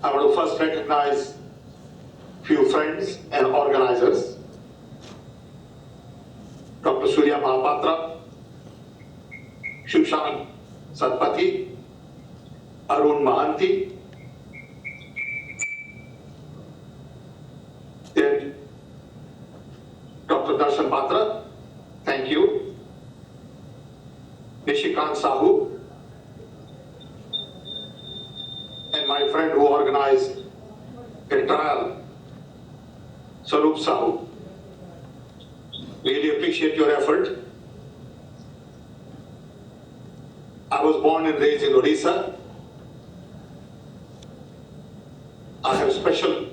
I want to first recognize few friends and organizers. Dr. Surya Mahapatra, Shushan Satpathy, Arun Mahanti, then Dr. Darshan Batra, thank you, Nishikant Sahu, and my friend who organized a trial, Sarup Sahu. Really appreciate your effort. I was born and raised in Odisha. I have special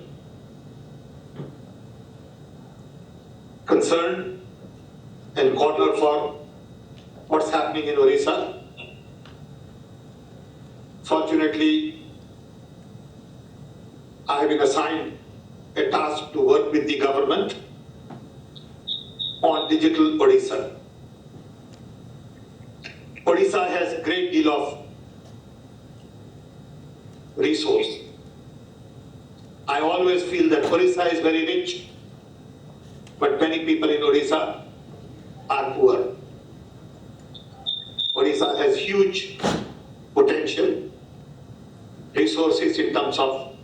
concern and corner for what's happening in Odisha. Fortunately, I have been assigned a task to work with the government on digital Odisha. Odisha has a great deal of resource. I always feel that Odisha is very rich, but many people in Odisha are poor. Odisha has huge potential, resources in terms of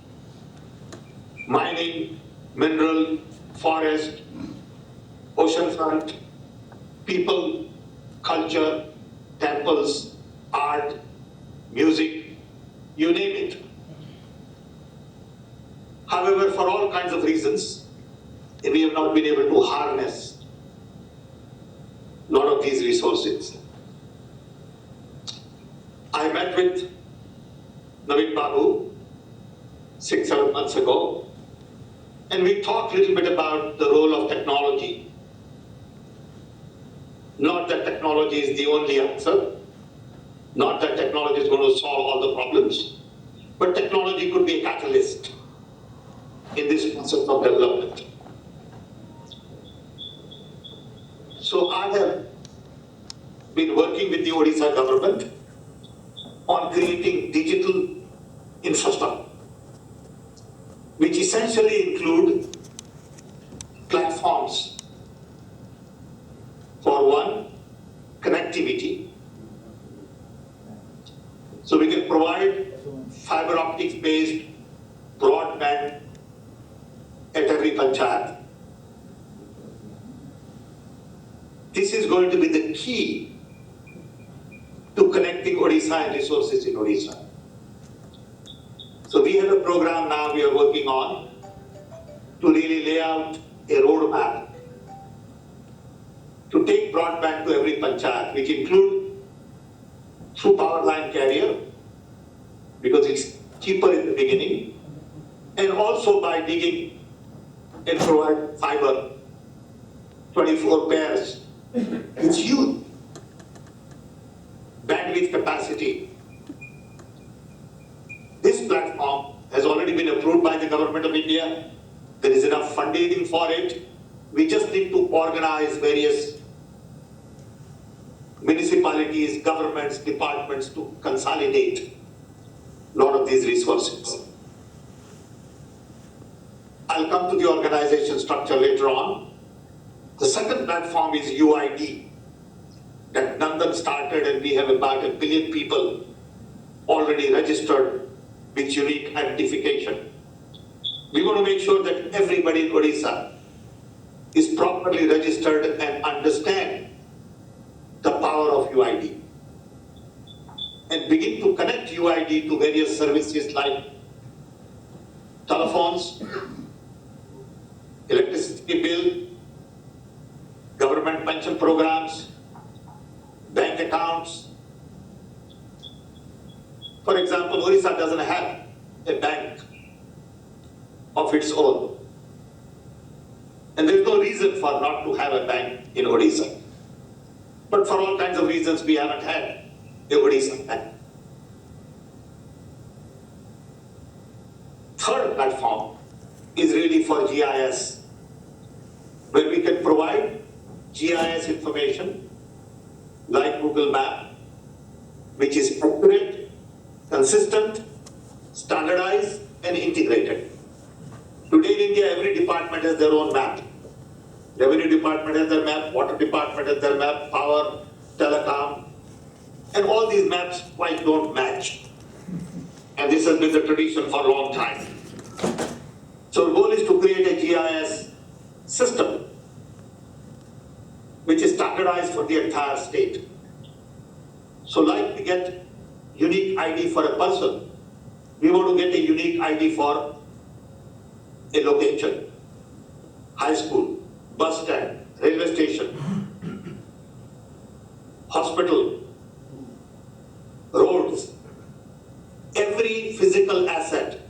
mining, mineral, forest, oceanfront, people, culture, temples, art, music, you name it. However, for all kinds of reasons, we have not been able to harness a lot of these resources. I met with Naveen Babu 6-7 months ago, and we talked a little bit about the role of technology. Not that technology is the only answer, not that technology is going to solve all the problems, but technology could be a catalyst in this process of development. So I have been working with the Odisha government on creating digital infrastructure, which essentially include platforms for one, connectivity. So we can provide fiber optics based broadband at every panchayat. This is going to be the key to connecting Odisha and resources in Odisha. So we have a program now we are working on to really lay out a roadmap to take broadband to every panchayat, which include through power line carrier, because it's cheaper in the beginning, and also by digging and provide fiber, 24 pairs. It's huge bandwidth capacity. This platform has already been approved by the Government of India. There is enough funding for it. We just need to organize various municipalities, governments, departments to consolidate a lot of these resources. I'll come to the organization structure later on. The second platform is UID that Nandan started, and we have about 1 billion people already registered with unique identification. We want to make sure that everybody in Odisha is properly registered and understand the power of UID and begin to connect UID to various services like telephones, electricity bill, government pension programs, bank accounts. For example, Odisha doesn't have a bank of its own. And there is no reason for not to have a bank in Odisha. But for all kinds of reasons, we haven't had a Odisha bank. Third platform is really for GIS, where we can provide GIS information like Google Map, which is accurate, consistent, standardized, and integrated. Today in India, every department has their own map. Revenue department has their map, water department has their map, power, telecom, and all these maps quite don't match. And this has been the tradition for a long time. So our goal is to create a GIS system which is standardized for the entire state. So like we get unique ID for a person, we want to get a unique ID for a location, high school, bus stand, railway station, hospital, roads. Every physical asset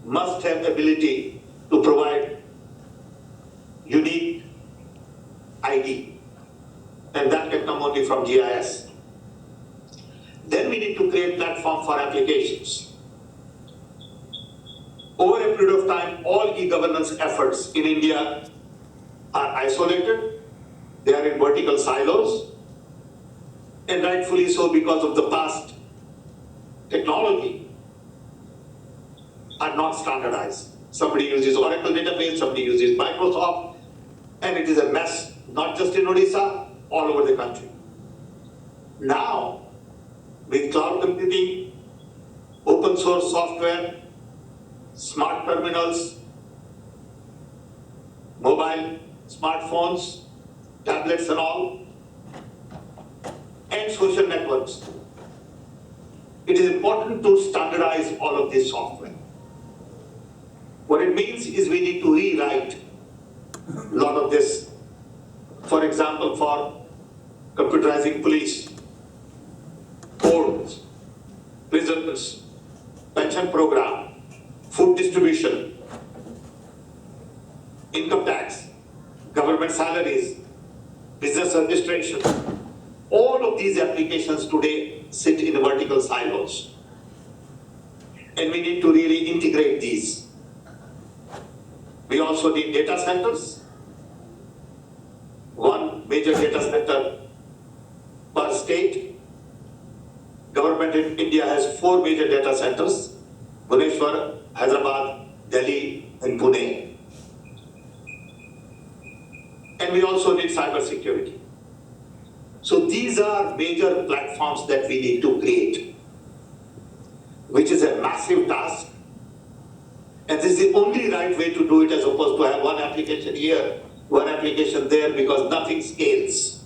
must have ability to provide unique ID, and that can come only from GIS. Then we need to create platform for applications. Over a period of time, all e-governance efforts in India are isolated, they are in vertical silos, and rightfully so because of the past technology are not standardized. Somebody uses Oracle database, somebody uses Microsoft, and it is a mess, not just in Odisha, all over the country. Now, with cloud computing, open source software, smart terminals, mobile, smartphones, tablets and all, and social networks, it is important to standardize all of this software. What it means is we need to rewrite a lot of this. For example, for computerizing police, courts, prisons, pension program, food distribution, income tax, government salaries, business registration. All of these applications today sit in vertical silos. And we need to really integrate these. We also need data centers. One major data center per state. Government in India has 4 major data centers: Bhubaneswar, Hyderabad, Delhi, and Pune. And we also need cyber security. So these are major platforms that we need to create, which is a massive task. And this is the only right way to do it, as opposed to have one application here, one application there, because nothing scales.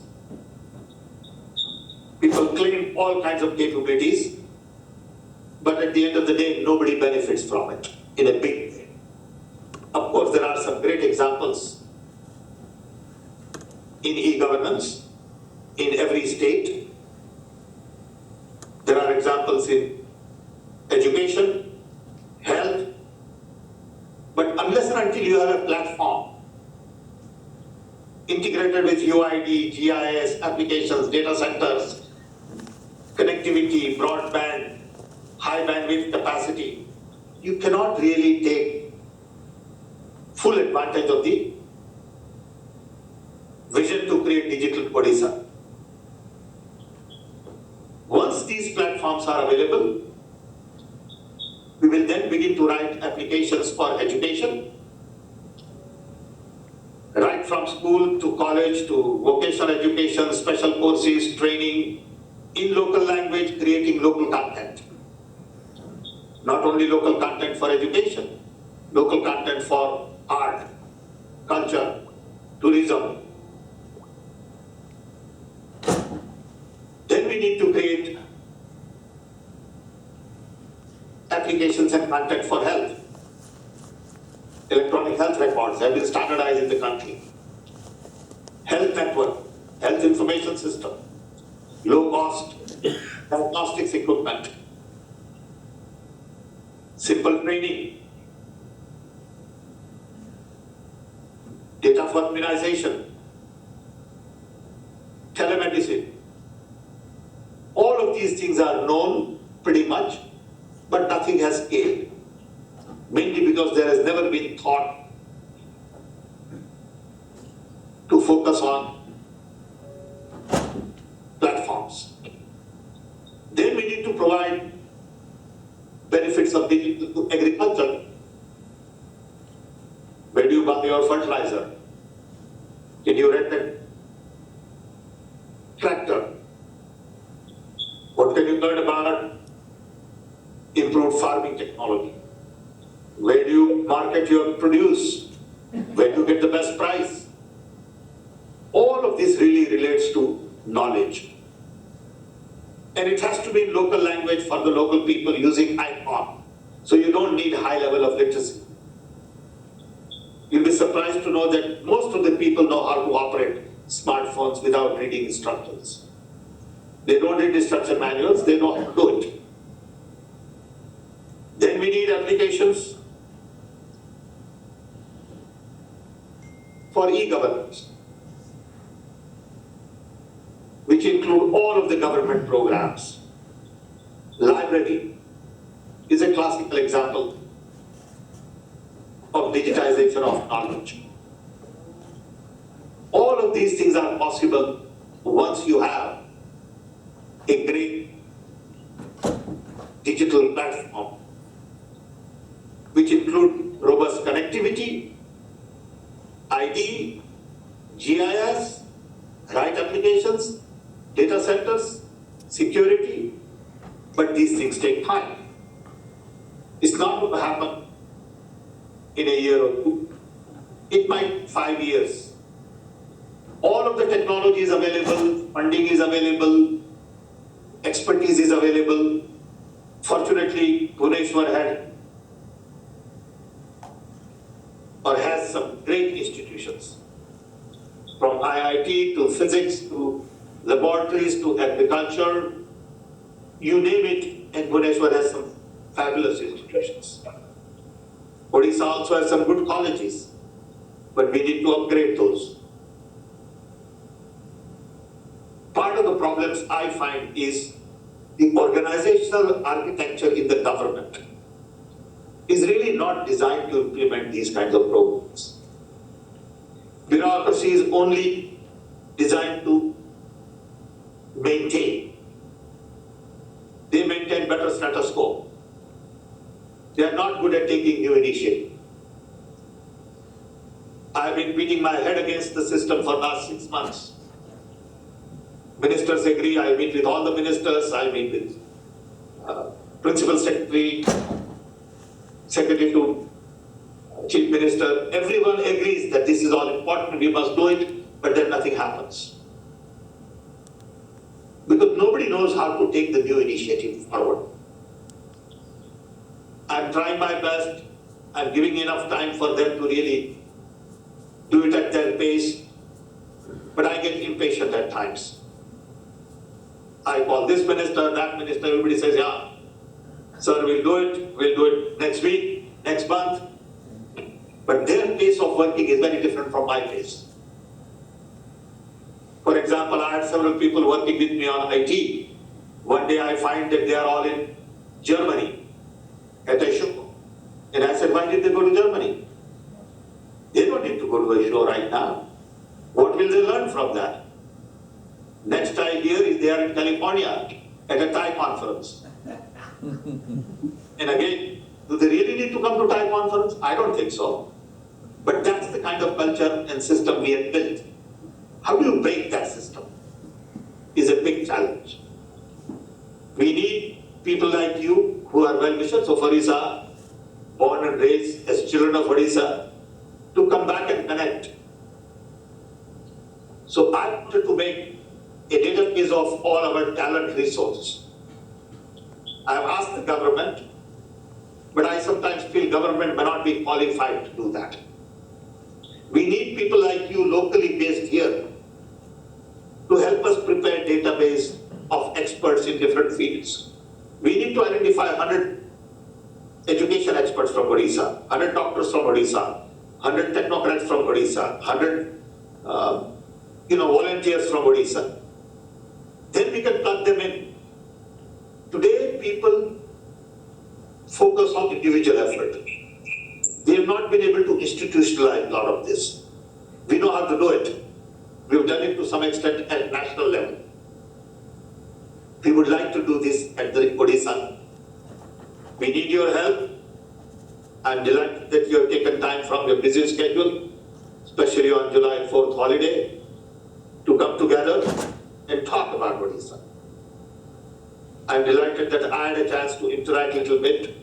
People claim all kinds of capabilities, but at the end of the day, nobody benefits from it in a big way. Of course, there are some great examples in e-governance in every state. There are examples in education, health, but unless and until you have a platform integrated with UID, GIS, applications, data centers, connectivity, broadband, high bandwidth capacity, you cannot really take full advantage of the vision to create digital Odisha. Once these platforms are available, we will then begin to write applications for education, right from school to college to vocational education, special courses, training in local language, creating local content. Not only local content for education, local content for art, culture, tourism. Then we need to create applications and content for health. Electronic health records have been standardized in the country. Health network, health information system, low cost diagnostics equipment, simple training, data for immunization, telemedicine. All of these things are known pretty much, but nothing has scaled. Mainly because there has never been thought to focus on platforms. Then we need to provide benefits of digital to agriculture. buy your fertilizer? Can you rent a tractor? What can you learn about improved farming technology? Where do you market your produce? Where do you get the best price? All of this really relates to knowledge. And it has to be in local language for the local people using ICON. So you don't need high level of literacy. You'll be surprised to know that most of the people know how to operate smartphones without reading instructions. They don't read instruction manuals, they know how to do it. Then we need applications for e-governance, which include all of the government programs. Library is a classical example of digitization of knowledge. All of these things are possible once you have a great digital platform, which include robust connectivity, ID, GIS, right applications, data centers, security, but these things take time. It's not going to happen in a year or two. It might 5 years. All of the technology is available, funding is available, expertise is available. Fortunately, Bhubaneswar had or has some great institutions, from IIT to physics to laboratories to agriculture, you name it, and Bhubaneswar has some fabulous institutions. Odisha also has some good colleges, but we need to upgrade those. Part of the problems I find is the organizational architecture in the government is really not designed to implement these kinds of programs. Bureaucracy is only designed to maintain. They maintain better status quo. They are not good at taking new initiative. I've been beating my head against the system for the last 6 months. Ministers agree, I meet with all the ministers, I meet with Principal Secretary, Secretary to Chief Minister, everyone agrees that this is all important, we must do it, but then nothing happens. Because nobody knows how to take the new initiative forward. I'm trying my best, I'm giving enough time for them to really do it at their pace, but I get impatient at times. I call this minister, that minister, everybody says, yeah, sir, we'll do it next week, next month. But their pace of working is very different from my pace. For example, I had several people working with me on IT. One day I find that they are all in Germany at a show. And I said, why did they go to Germany? They don't need to go to a show right now. What will they learn from that? Next I hear is they are in California at a Thai conference. And again, do they really need to come to Thai conference? I don't think so. But that's the kind of culture and system we have built. How do you break that system? Is a big challenge. We need people like you who are well-wishers of Odisha, born and raised as children of Odisha, to come back and connect. So I wanted to make a database of all our talent resources. I have asked the government, but I sometimes feel government may not be qualified to do that. We need people like you locally based here to help us prepare a database of experts in different fields. We need to identify 100 education experts from Odisha, 100 doctors from Odisha, 100 technocrats from Odisha, 100 volunteers from Odisha. Then we can plug them in. Today, people focus on individual effort. We have not been able to institutionalize a lot of this. We know how to do it. We've done it to some extent at national level. We would like to do this at the Odisha. We need your help. I'm delighted that you have taken time from your busy schedule, especially on July 4th holiday, to come together and talk about Odisha. I'm delighted that I had a chance to interact a little bit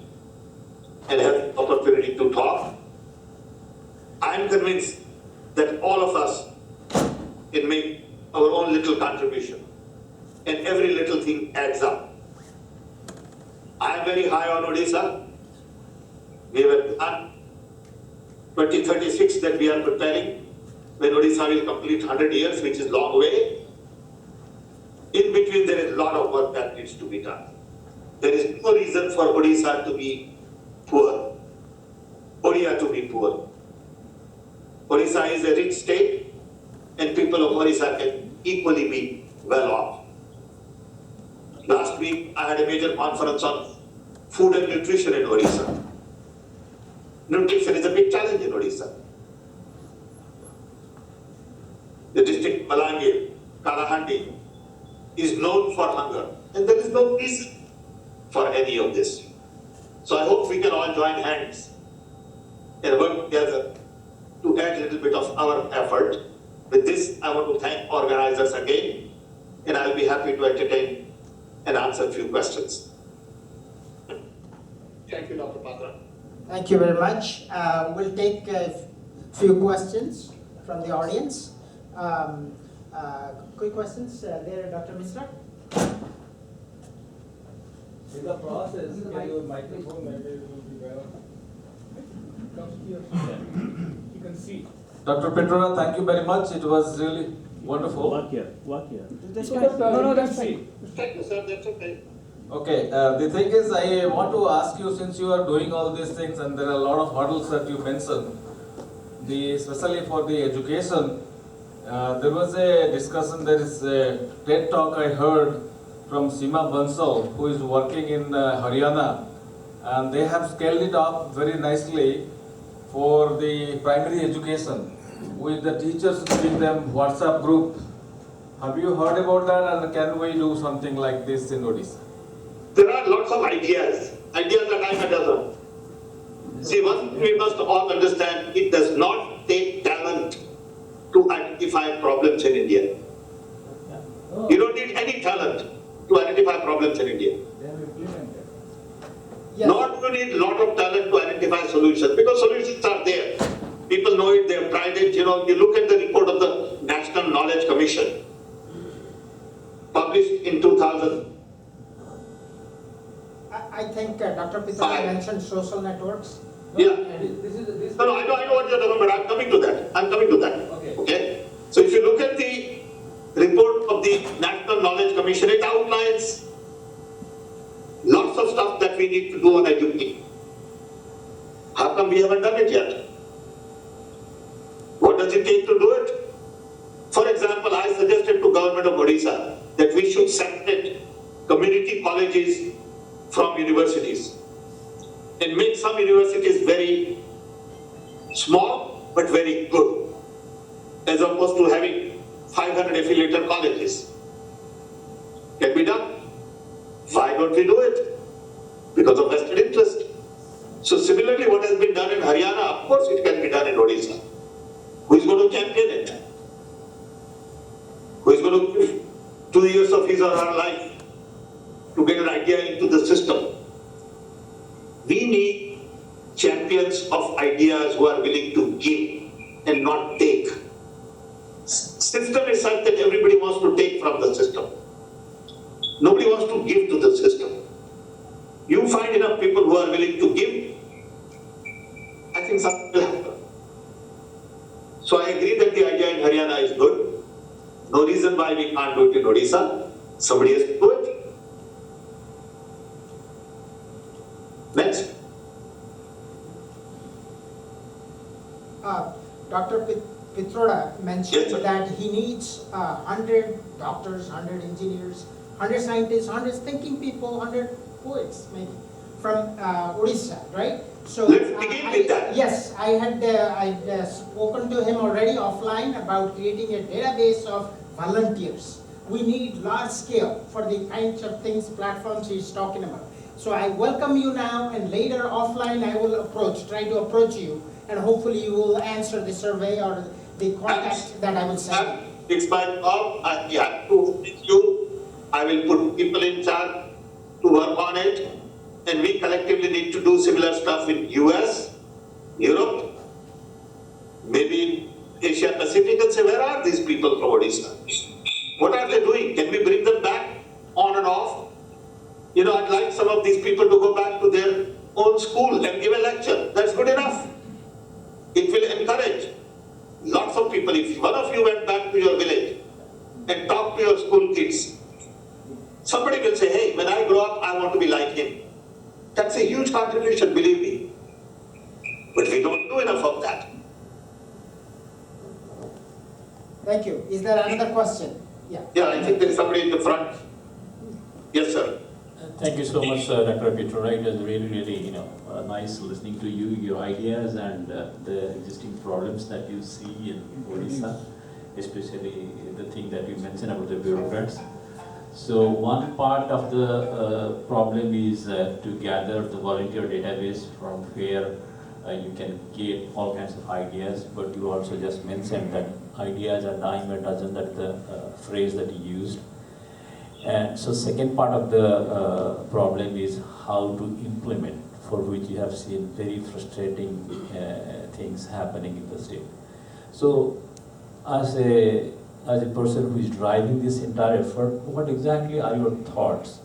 and have the opportunity to talk. I'm convinced that all of us can make our own little contribution, and every little thing adds up. I'm very high on Odisha. We have a plan 2036 that we are preparing, when Odisha will complete 100 years, which is a long way. In between, there is a lot of work that needs to be done. There is no reason for Odisha to be poor, Odia to be poor. Odisha is a rich state, and people of Odisha can equally be well off. Last week, I had a major conference on food and nutrition in Odisha. Nutrition is a big challenge in Odisha. The district Balangir, Kalahandi, is known for hunger, and there is no reason for any of this. So I hope we can all join hands and work together to add a little bit of our effort. With this, I want to thank organizers again, and I'll be happy to entertain and answer a few questions. Thank you, Dr. Patra. Thank you very much. We'll take a few questions from the audience. Quick questions there, Dr. Misra. In the process, can your microphone maybe will be better? Comes here. You can see. Dr. Pitroda, thank you very much. It was really wonderful. Work here. No, that's fine. Thank you, sir. That's okay. Okay, the thing is, I want to ask you, since you are doing all these things and there are a lot of hurdles that you mentioned, especially for the education, there was a discussion, there is a TED talk I heard from Seema Bansal, who is working in Haryana, and they have scaled it up very nicely for the primary education, with the teachers giving them WhatsApp group. Have you heard about that, and can we do something like this in Odisha? There are lots of ideas that I had done. See, one thing we must all understand, it does not take talent to identify problems in India. You don't need any talent to identify problems in India. They have implemented. Yes. Nor do you need a lot of talent to identify solutions, because solutions are there. People know it, they have tried it. You look at the report of the National Knowledge Commission, published in 2000. I think Dr. Pitroda mentioned social networks. Yeah. This No, I know what you're talking about. I'm coming to that. Okay. So if you look at the report of the National Knowledge Commission, it outlines lots of stuff that we need to do on education. How come we haven't done it yet? What does it take to do it? For example, I suggested to Government of Odisha that we should separate community colleges from universities and make some universities very small but very good, as opposed to having 500 affiliated colleges. Can be done. Why don't we do it? Because of vested interest. So similarly, what has been done in Haryana, of course it can be done in Odisha. Who is going to champion it? Who is going to give 2 years of his or her life to get an idea into the system? We need champions of ideas who are willing to give and not take. System is such that everybody wants to take from the system. Nobody wants to give to the system. You find enough people who are willing to give, I think something will happen. So I agree that the idea in Haryana is good. No reason why we can't do it in Odisha. Somebody has to do it. Next. Dr. Pitroda mentioned Yes, that he needs 100 doctors, 100 engineers, 100 scientists, 100 thinking people, 100 poets, maybe, from Odisha, right? So Let's begin with that. Yes, I'd spoken to him already offline about creating a database of volunteers. We need large scale for the kinds of things, platforms he's talking about. So I welcome you now, and later offline I will try to approach you, and hopefully you will answer the survey or the contact that I will send. It's my job, I have to meet you, I will put people in charge to work on it, and we collectively need to do similar stuff in US, Europe, maybe Asia Pacific, and say, where are these people from Odisha? What are they doing? Can we bring them back on and off? You know, I'd like some of these people to go back to their own school and give a lecture. That's good enough. It will encourage lots of people. If one of you went back to your village and talked to your school kids, somebody will say, hey, when I grow up, I want to be like him. That's a huge contribution, believe me. But we don't do enough of that. Thank you. Is there another question? Yeah. Yeah, I think there is somebody in the front. Yes, sir. Thank you so much, Dr. Pitroda. It was really, nice listening to you, your ideas, and the existing problems that you see in Odisha, especially the thing that you mentioned about the bureaucrats. So one part of the problem is to gather the volunteer database from where you can get all kinds of ideas, but you also just mentioned that ideas are dime a dozen, that the phrase that you used. And so second part of the problem is how to implement, for which you have seen very frustrating things happening in the state. So as a person who is driving this entire effort, what exactly are your thoughts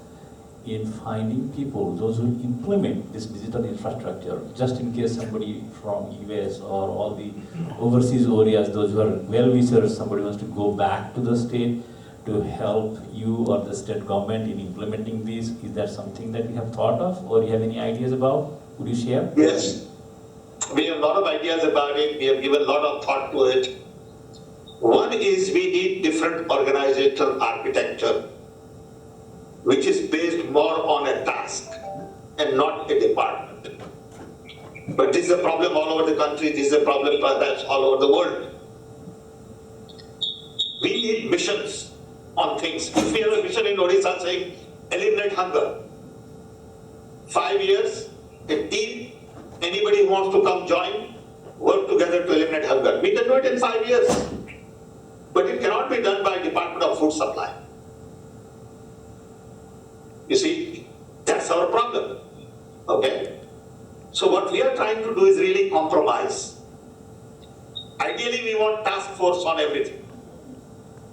in finding people, those who implement this digital infrastructure, just in case somebody from US or all the overseas areas, those who are well-wishers, somebody wants to go back to the state to help you or the state government in implementing this? Is that something that you have thought of, or you have any ideas about? Would you share? Yes. We have a lot of ideas about it. We have given a lot of thought to it. One is we need different organizational architecture, which is based more on a task and not a department. But this is a problem all over the country. This is a problem perhaps all over the world. We need missions on things. If we have a mission in Odisha saying eliminate hunger, 5 years, a team, anybody who wants to come join, work together to eliminate hunger. We can do it in 5 years. But it cannot be done by Department of Food Supply. You see, that's our problem. Okay? So what we are trying to do is really compromise. Ideally, we want task force on everything.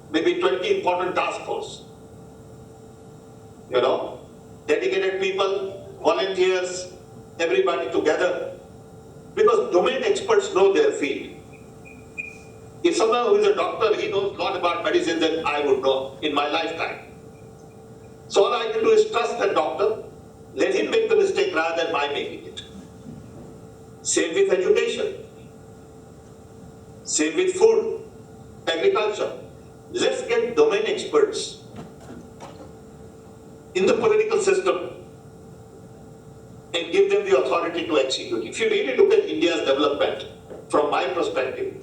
Maybe 20 important task force. Dedicated people, volunteers, everybody together. Because domain experts know their field. If someone who is a doctor, he knows a lot about medicine than I would know in my lifetime. So all I can do is trust that doctor, let him make the mistake rather than my making it. Same with education. Same with food, agriculture. Let's get domain experts in the political system and give them the authority to execute. If you really look at India's development from my perspective,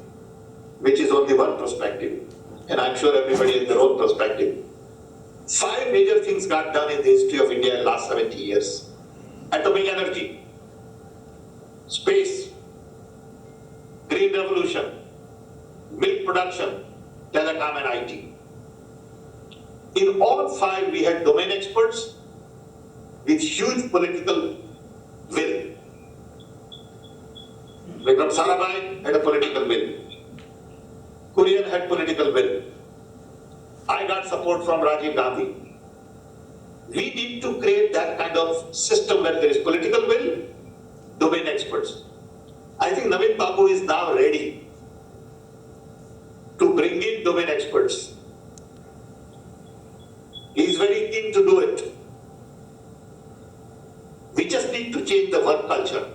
which is only one perspective, and I'm sure everybody has their own perspective, 5 major things got done in the history of India in the last 70 years. Atomic energy, space, green revolution, milk production, telecom and IT. In all 5, we had domain experts with huge political will. Vikram Sarabhai had a political will. Kurian had political will. I got support from Rajiv Gandhi. We need to create that kind of system where there is political will, domain experts. I think Naveen Babu is now ready to bring in domain experts. He is very keen to do it. We just need to change the work culture,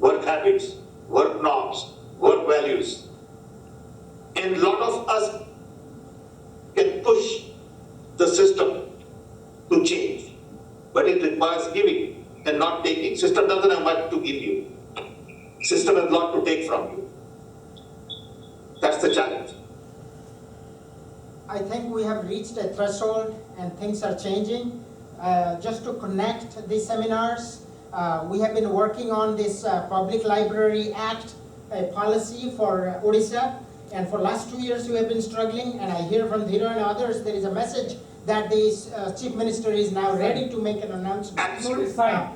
work habits, work norms, work values. And a lot of us can push the system to change. But it requires giving and not taking. System doesn't have much to give you. System has a lot to take from you. That's the challenge. I think we have reached a threshold and things are changing. just to connect these seminars, we have been working on this Public Library Act policy for Odisha. And for last 2 years, we have been struggling. And I hear from Dhira and others, there is a message that the Chief Minister is now ready to make an announcement. Absolutely signed.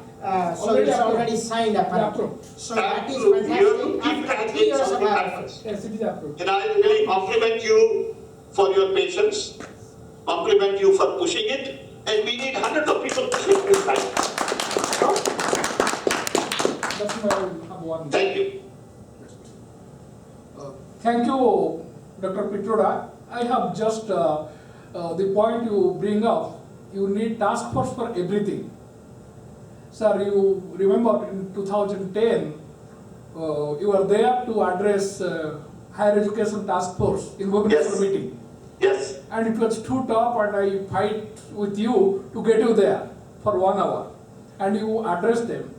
So it's already signed apparently. So that is fantastic. After 3 years of efforts. Yes, it is approved. And I really compliment you for your patience, compliment you for pushing it, and we need hundreds of people pushing this time. That's my one. Thank you. Thank you, Dr. Pitroda. I have just the point you bring up. You need task force for everything. Sir, you remember in 2010, you were there to address higher education task force in Bhubaneswar Yes. meeting. Yes. And it was too tough, and I fight with you to get you there for 1 hour. And you addressed them.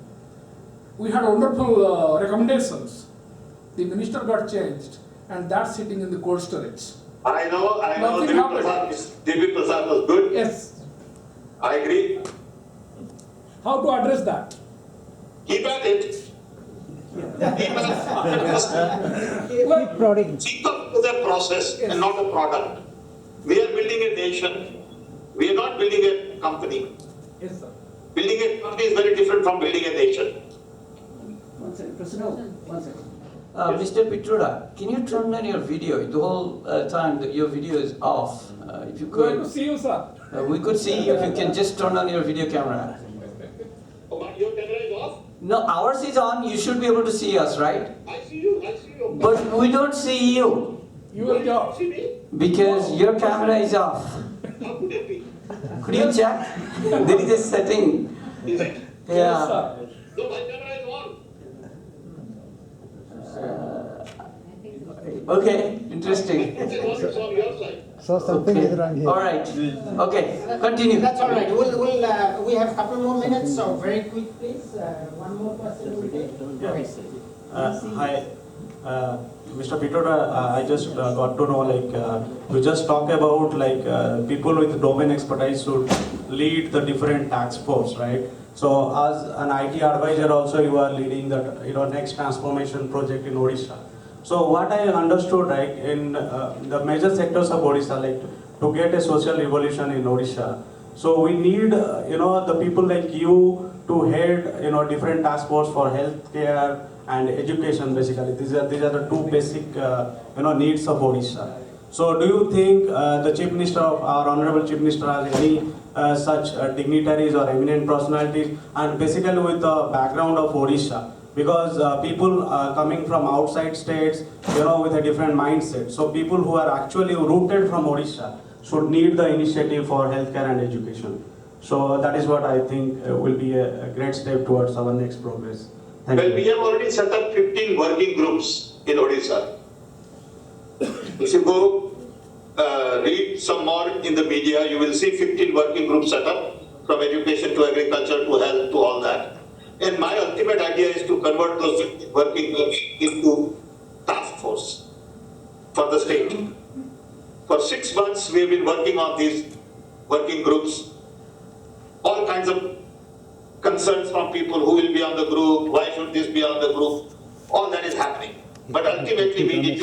We had wonderful recommendations. The minister got changed, and that's sitting in the cold storage. I know, Nothing happened. DB Prasad was good. Yes. I agree. How to address that? Keep at it. Keep Well, prodding. Think of the process and not a product. We are building a nation. We are not building a company. yes, sir. Building a company is very different from building a nation. One second, President, one second. Mr. Pitroda, can you turn on your video? The whole time that your video is off. If you Good to could, see you, sir. we could see you if you can just turn on your video camera. Oh, but your camera is off? No, ours is on. You should be able to see us, right? I see you, I see you. But we don't see you Your job. See me? because your camera is off. How could it be? Could you check? There is a setting. Is it? Yes, Yeah. sir. No, my camera is on. Okay, interesting. It's on your side. So something is wrong here. All right. Okay, continue. That's all right. We have a couple more minutes, so very quick, please. One more person will take. Hi, Mr. Pitroda, I just got to know, you just talk about people with domain expertise should lead the different task force, right? So as an IT advisor also, you are leading the next transformation project in Odisha. So what I understood, in the major sectors of Odisha, to get a social revolution in Odisha, so we need, the people like you to head, different task force for healthcare and education. Basically, these are the two basic, needs of Odisha. So, do you think the Chief Minister, our Honorable Chief Minister, has any such dignitaries or eminent personalities, and basically with the background of Odisha? Because people coming from outside states, with a different mindset. So people who are actually rooted from Odisha should need the initiative for healthcare and education. So that is what I think will be a great step towards our next progress. Thank Well, you. we have already set up 15 working groups in Odisha. If you go read some more in the media, you will see 15 working groups set up, from education to agriculture to health to all that. And my ultimate idea is to convert those 15 working groups into task force for the state. For 6 months, we have been working on these working groups. All kinds of concerns from people, who will be on the group, why should this be on the group, all that is happening. But ultimately, we need to